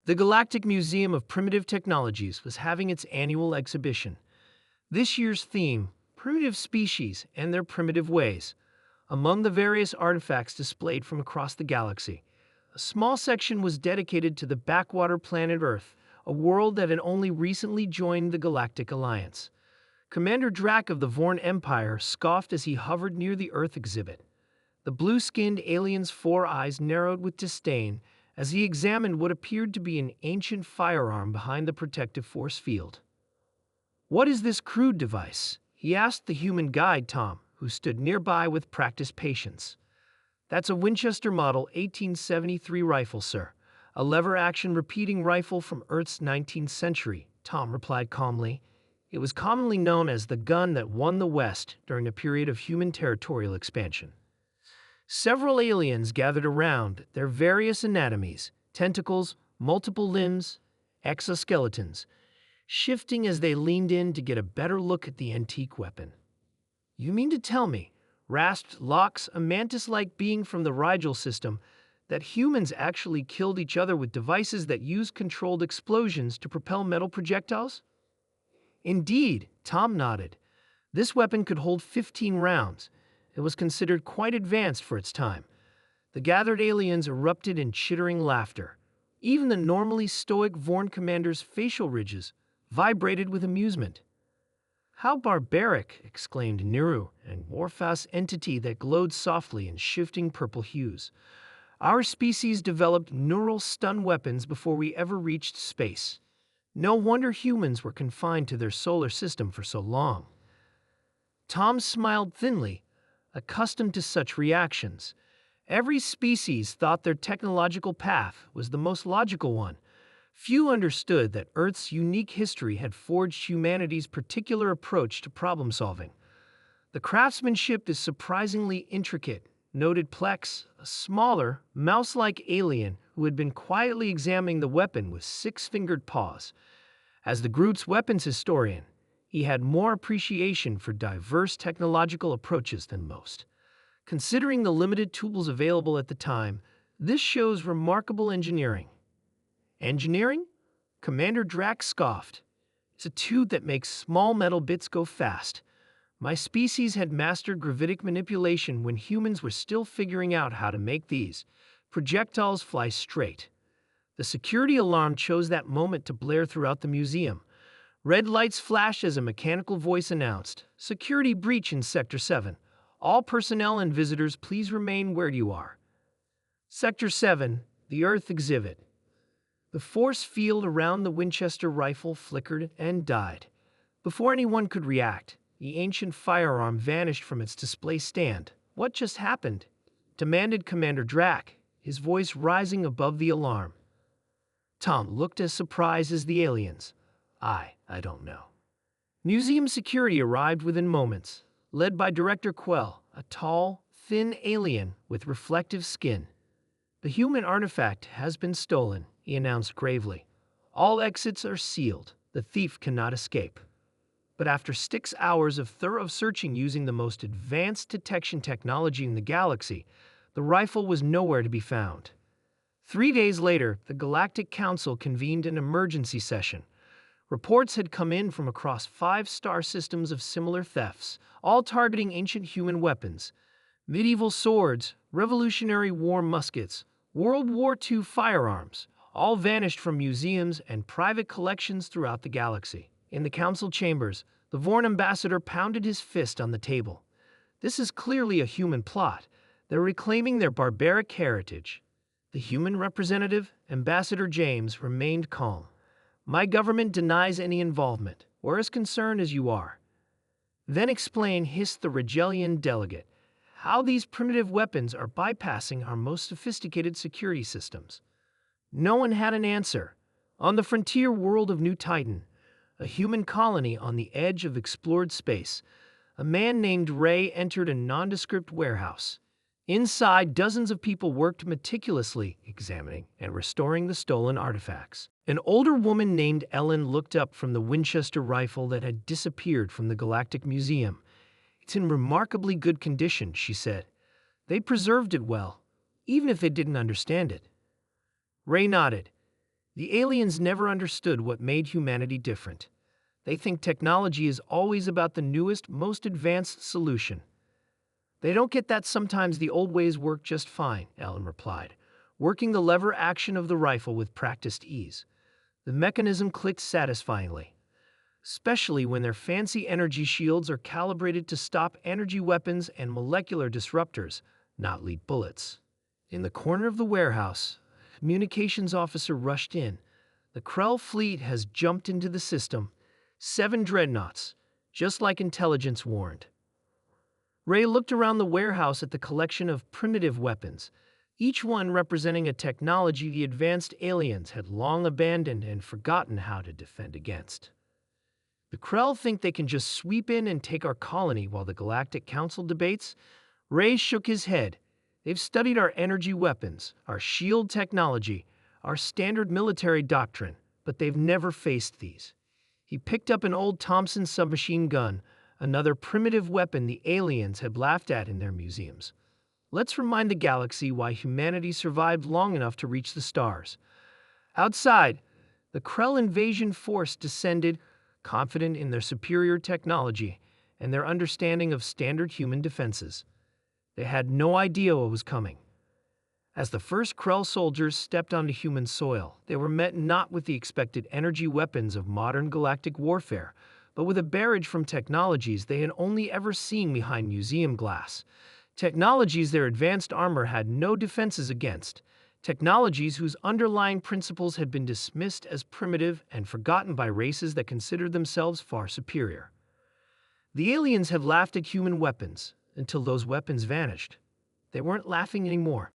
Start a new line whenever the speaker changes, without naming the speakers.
The Galactic Museum of Primitive Technologies was having its annual exhibition. This year's theme, Primitive Species and Their Primitive Ways. Among the various artifacts displayed from across the galaxy, a small section was dedicated to the backwater planet Earth, a world that had only recently joined the Galactic Alliance. Commander Drac of the Vorn Empire scoffed as he hovered near the Earth exhibit. The blue-skinned alien's 4 eyes narrowed with disdain as he examined what appeared to be an ancient firearm behind the protective force field. "What is this crude device?" he asked the human guide Tom, who stood nearby with practiced patience. "That's a Winchester Model 1873 rifle, sir. A lever-action repeating rifle from Earth's 19th century," Tom replied calmly. It was commonly known as the gun that won the West during a period of human territorial expansion. Several aliens gathered around, their various anatomies, tentacles, multiple limbs, exoskeletons, shifting as they leaned in to get a better look at the antique weapon. "You mean to tell me," rasped Lox, a mantis-like being from the Rigel system, "that humans actually killed each other with devices that used controlled explosions to propel metal projectiles?" "Indeed," Tom nodded. "This weapon could hold 15 rounds. It was considered quite advanced for its time." The gathered aliens erupted in chittering laughter. Even the normally stoic Vorn commander's facial ridges vibrated with amusement. "How barbaric!" exclaimed Niru, an Orphas entity that glowed softly in shifting purple hues. "Our species developed neural stun weapons before we ever reached space. No wonder humans were confined to their solar system for so long." Tom smiled thinly, accustomed to such reactions. Every species thought their technological path was the most logical one. Few understood that Earth's unique history had forged humanity's particular approach to problem-solving. "The craftsmanship is surprisingly intricate," noted Plex, a smaller, mouse-like alien who had been quietly examining the weapon with 6-fingered paws. As the group's weapons historian, he had more appreciation for diverse technological approaches than most. Considering the limited tools available at the time, this shows remarkable engineering. "Engineering?" Commander Drax scoffed. "It's a tube that makes small metal bits go fast. My species had mastered gravitic manipulation when humans were still figuring out how to make these projectiles fly straight." The security alarm chose that moment to blare throughout the museum. Red lights flashed as a mechanical voice announced, "Security breach in Sector 7. All personnel and visitors, please remain where you are." Sector 7, the Earth exhibit. The force field around the Winchester rifle flickered and died. Before anyone could react, the ancient firearm vanished from its display stand. "What just happened?" demanded Commander Drac, his voice rising above the alarm. Tom looked as surprised as the aliens. I don't know." Museum security arrived within moments, led by Director Quell, a tall, thin alien with reflective skin. "The human artifact has been stolen," he announced gravely. "All exits are sealed. The thief cannot escape." But after 6 hours of thorough searching using the most advanced detection technology in the galaxy, the rifle was nowhere to be found. 3 days later, the Galactic Council convened an emergency session. Reports had come in from across 5 star systems of similar thefts, all targeting ancient human weapons. Medieval swords, Revolutionary War muskets, World War II firearms, all vanished from museums and private collections throughout the galaxy. In the council chambers, the Vorn ambassador pounded his fist on the table. "This is clearly a human plot. They're reclaiming their barbaric heritage." The human representative, Ambassador James, remained calm. "My government denies any involvement. We're as concerned as you are." "Then explain," hissed the Rigelian delegate, "how these primitive weapons are bypassing our most sophisticated security systems." No one had an answer. On the frontier world of New Titan, a human colony on the edge of explored space, a man named Ray entered a nondescript warehouse. Inside, dozens of people worked meticulously, examining and restoring the stolen artifacts. An older woman named Ellen looked up from the Winchester rifle that had disappeared from the Galactic Museum. "It's in remarkably good condition," she said. "They preserved it well, even if they didn't understand it." Ray nodded. The aliens never understood what made humanity different. They think technology is always about the newest, most advanced solution. They don't get that sometimes the old ways work just fine, Ellen replied, working the lever action of the rifle with practiced ease. The mechanism clicked satisfyingly, especially when their fancy energy shields are calibrated to stop energy weapons and molecular disruptors, not lead bullets. In the corner of the warehouse, a communications officer rushed in. The Krell fleet has jumped into the system. 7 dreadnoughts, just like intelligence warned. Ray looked around the warehouse at the collection of primitive weapons, each one representing a technology the advanced aliens had long abandoned and forgotten how to defend against. The Krell think they can just sweep in and take our colony while the Galactic Council debates? Ray shook his head. They've studied our energy weapons, our shield technology, our standard military doctrine, but they've never faced these. He picked up an old Thompson submachine gun, another primitive weapon the aliens had laughed at in their museums. Let's remind the galaxy why humanity survived long enough to reach the stars. Outside, the Krell invasion force descended, confident in their superior technology and their understanding of standard human defenses. They had no idea what was coming. As the first Krell soldiers stepped onto human soil, they were met not with the expected energy weapons of modern galactic warfare, but with a barrage from technologies they had only ever seen behind museum glass. Technologies their advanced armor had no defenses against. Technologies whose underlying principles had been dismissed as primitive and forgotten by races that considered themselves far superior. The aliens had laughed at human weapons until those weapons vanished. They weren't laughing anymore.